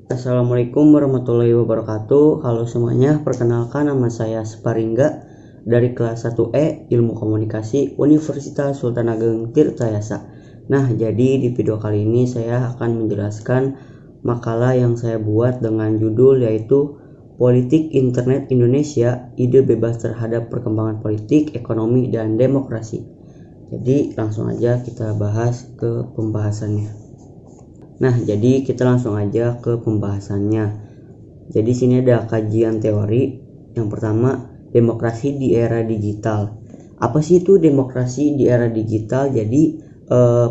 Assalamualaikum warahmatullahi wabarakatuh. Halo semuanya, perkenalkan nama saya Separingga dari kelas 1E Ilmu Komunikasi Universitas Sultan Ageng Tirtayasa. Nah, jadi di video kali ini saya akan menjelaskan makalah yang saya buat dengan judul yaitu Politik Internet Indonesia, Ide Bebas Terhadap Perkembangan Politik, Ekonomi, dan Demokrasi. Jadi langsung aja kita bahas ke pembahasannya. Nah, jadi kita langsung aja ke pembahasannya. Jadi sini ada kajian teori. Yang pertama, demokrasi di era digital. Apa sih itu demokrasi di era digital? Jadi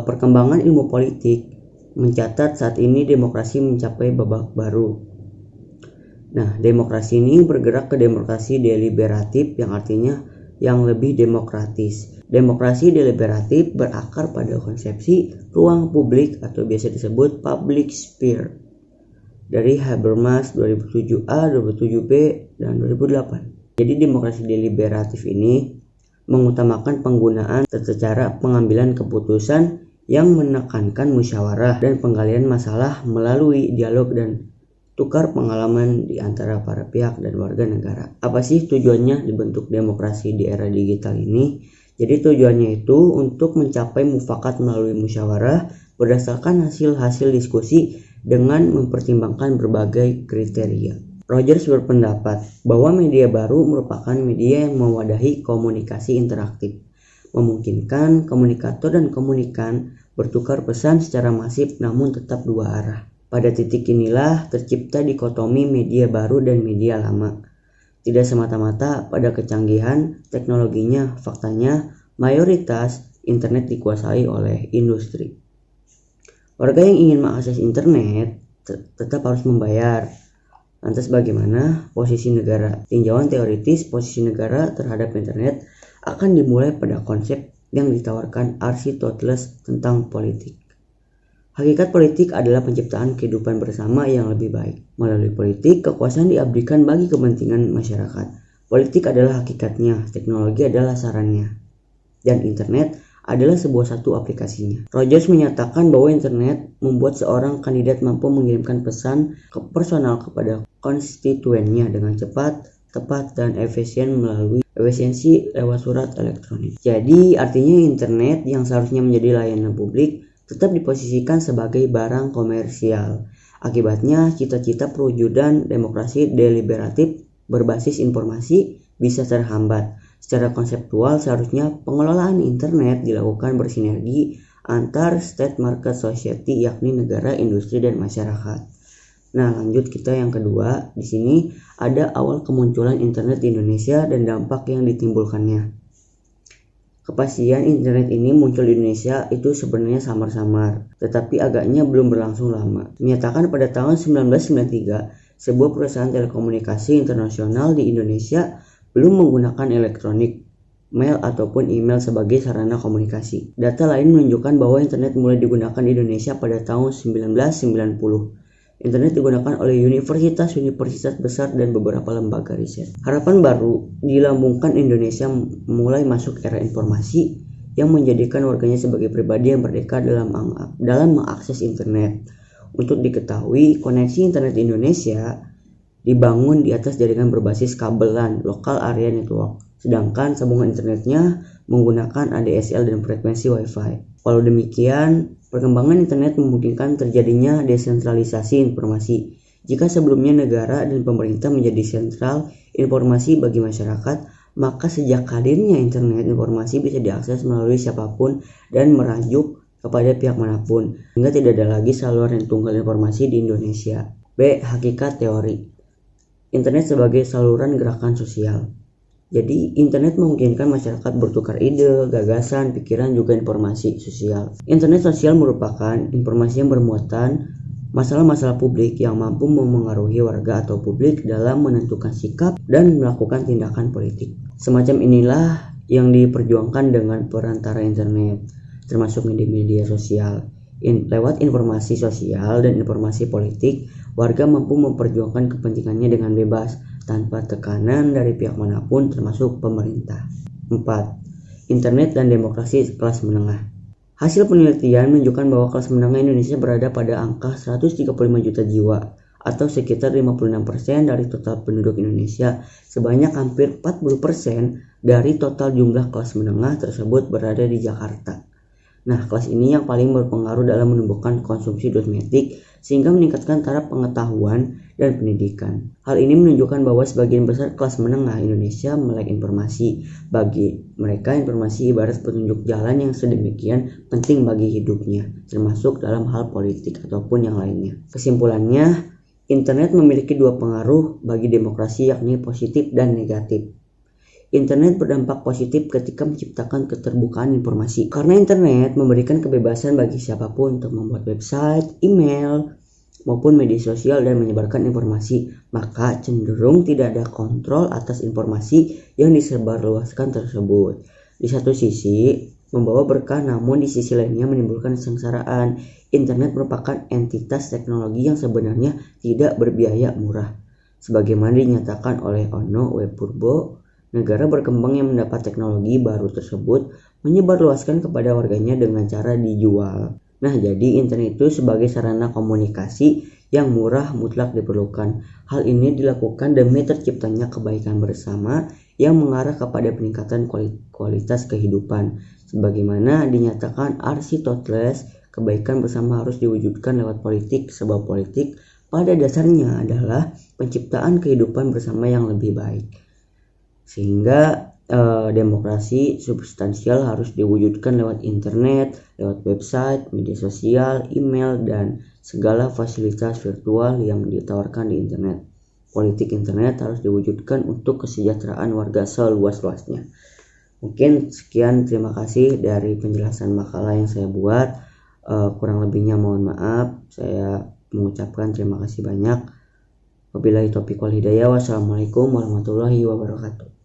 perkembangan ilmu politik mencatat saat ini demokrasi mencapai babak baru. Nah, demokrasi ini bergerak ke demokrasi deliberatif yang artinya yang lebih demokratis. Demokrasi deliberatif berakar pada konsepsi ruang publik atau biasa disebut public sphere dari Habermas 2007A, 2007B, dan 2008. Jadi demokrasi deliberatif ini mengutamakan penggunaan tata cara pengambilan keputusan yang menekankan musyawarah dan penggalian masalah melalui dialog dan tukar pengalaman di antara para pihak dan warga negara. Apa sih tujuannya dibentuk demokrasi di era digital ini? Jadi tujuannya itu untuk mencapai mufakat melalui musyawarah berdasarkan hasil-hasil diskusi dengan mempertimbangkan berbagai kriteria. Rogers berpendapat bahwa media baru merupakan media yang mewadahi komunikasi interaktif, memungkinkan komunikator dan komunikan bertukar pesan secara masif namun tetap dua arah. Pada titik inilah tercipta dikotomi media baru dan media lama. Tidak semata-mata pada kecanggihan teknologinya, faktanya mayoritas internet dikuasai oleh industri. Warga yang ingin mengakses internet tetap harus membayar. Lantas bagaimana posisi negara? Tinjauan teoritis posisi negara terhadap internet akan dimulai pada konsep yang ditawarkan Aristoteles tentang politik. Hakikat politik adalah penciptaan kehidupan bersama yang lebih baik. Melalui politik, kekuasaan diabdikan bagi kepentingan masyarakat. Politik adalah hakikatnya, teknologi adalah sarannya, dan internet adalah sebuah satu aplikasinya. Rogers menyatakan bahwa internet membuat seorang kandidat mampu mengirimkan pesan personal kepada konstituennya dengan cepat, tepat, dan efisiensi lewat surat elektronik. Jadi artinya internet yang seharusnya menjadi layanan publik tetap diposisikan sebagai barang komersial. Akibatnya, cita-cita perwujudan demokrasi deliberatif berbasis informasi bisa terhambat. Secara konseptual, seharusnya pengelolaan internet dilakukan bersinergi antar state market society, yakni negara, industri, dan masyarakat. Nah, lanjut kita yang kedua. Di sini ada awal kemunculan internet di Indonesia dan dampak yang ditimbulkannya. Kepastian internet ini muncul di Indonesia itu sebenarnya samar-samar, tetapi agaknya belum berlangsung lama. Menyatakan pada tahun 1993, sebuah perusahaan telekomunikasi internasional di Indonesia belum menggunakan elektronik, mail ataupun email sebagai sarana komunikasi. Data lain menunjukkan bahwa internet mulai digunakan di Indonesia pada tahun 1990. Internet digunakan oleh universitas besar dan beberapa lembaga riset. Harapan baru dilambungkan Indonesia mulai masuk era informasi yang menjadikan warganya sebagai pribadi yang merdeka dalam mengakses internet. Untuk diketahui, koneksi internet di Indonesia dibangun di atas jaringan berbasis kabel LAN, Local Area Network, sedangkan sambungan internetnya menggunakan ADSL dan frekuensi Wi-Fi. Walau demikian, perkembangan internet memungkinkan terjadinya desentralisasi informasi. Jika sebelumnya negara dan pemerintah menjadi sentral informasi bagi masyarakat, maka sejak hadirnya internet, informasi bisa diakses melalui siapapun dan merajuk kepada pihak manapun, hingga tidak ada lagi saluran tunggal informasi di Indonesia. B. Hakikat teori. Internet sebagai saluran gerakan sosial. Jadi, internet memungkinkan masyarakat bertukar ide, gagasan, pikiran, juga informasi sosial. Internet sosial merupakan informasi yang bermuatan masalah-masalah publik yang mampu memengaruhi warga atau publik dalam menentukan sikap dan melakukan tindakan politik. Semacam inilah yang diperjuangkan dengan perantara internet, termasuk media-media sosial. Lewat informasi sosial dan informasi politik, warga mampu memperjuangkan kepentingannya dengan bebas, tanpa tekanan dari pihak manapun termasuk pemerintah. 4. Internet dan demokrasi kelas menengah. Hasil penelitian menunjukkan bahwa kelas menengah Indonesia berada pada angka 135 juta jiwa atau sekitar 56% dari total penduduk Indonesia. Sebanyak hampir 40% dari total jumlah kelas menengah tersebut berada di Jakarta. Nah, kelas ini yang paling berpengaruh dalam menumbuhkan konsumsi kosmetik sehingga meningkatkan taraf pengetahuan dan pendidikan. Hal ini menunjukkan bahwa sebagian besar kelas menengah Indonesia melek informasi. Bagi mereka, informasi ibarat petunjuk jalan yang sedemikian penting bagi hidupnya, termasuk dalam hal politik ataupun yang lainnya. Kesimpulannya, internet memiliki dua pengaruh bagi demokrasi, yakni positif dan negatif. Internet berdampak positif ketika menciptakan keterbukaan informasi. Karena internet memberikan kebebasan bagi siapapun untuk membuat website, email, maupun media sosial dan menyebarkan informasi, maka cenderung tidak ada kontrol atas informasi yang disebarluaskan tersebut. Di satu sisi, membawa berkah, namun di sisi lainnya menimbulkan kesengsaraan. Internet merupakan entitas teknologi yang sebenarnya tidak berbiaya murah. Sebagaimana dinyatakan oleh Ono Webpurbo, negara berkembang yang mendapat teknologi baru tersebut menyebarluaskan kepada warganya dengan cara dijual. Nah, jadi internet itu sebagai sarana komunikasi yang murah mutlak diperlukan. Hal ini dilakukan demi terciptanya kebaikan bersama yang mengarah kepada peningkatan kualitas kehidupan. Sebagaimana dinyatakan Aristoteles, kebaikan bersama harus diwujudkan lewat politik, sebab politik pada dasarnya adalah penciptaan kehidupan bersama yang lebih baik. Sehingga demokrasi substansial harus diwujudkan lewat internet, lewat website, media sosial, email, dan segala fasilitas virtual yang ditawarkan di internet. Politik internet harus diwujudkan untuk kesejahteraan warga seluas-luasnya. Mungkin sekian, terima kasih dari penjelasan makalah yang saya buat. Kurang lebihnya mohon maaf. Saya mengucapkan terima kasih banyak. Wabillahi taufiq wal hidayah. Wassalamualaikum warahmatullahi wabarakatuh.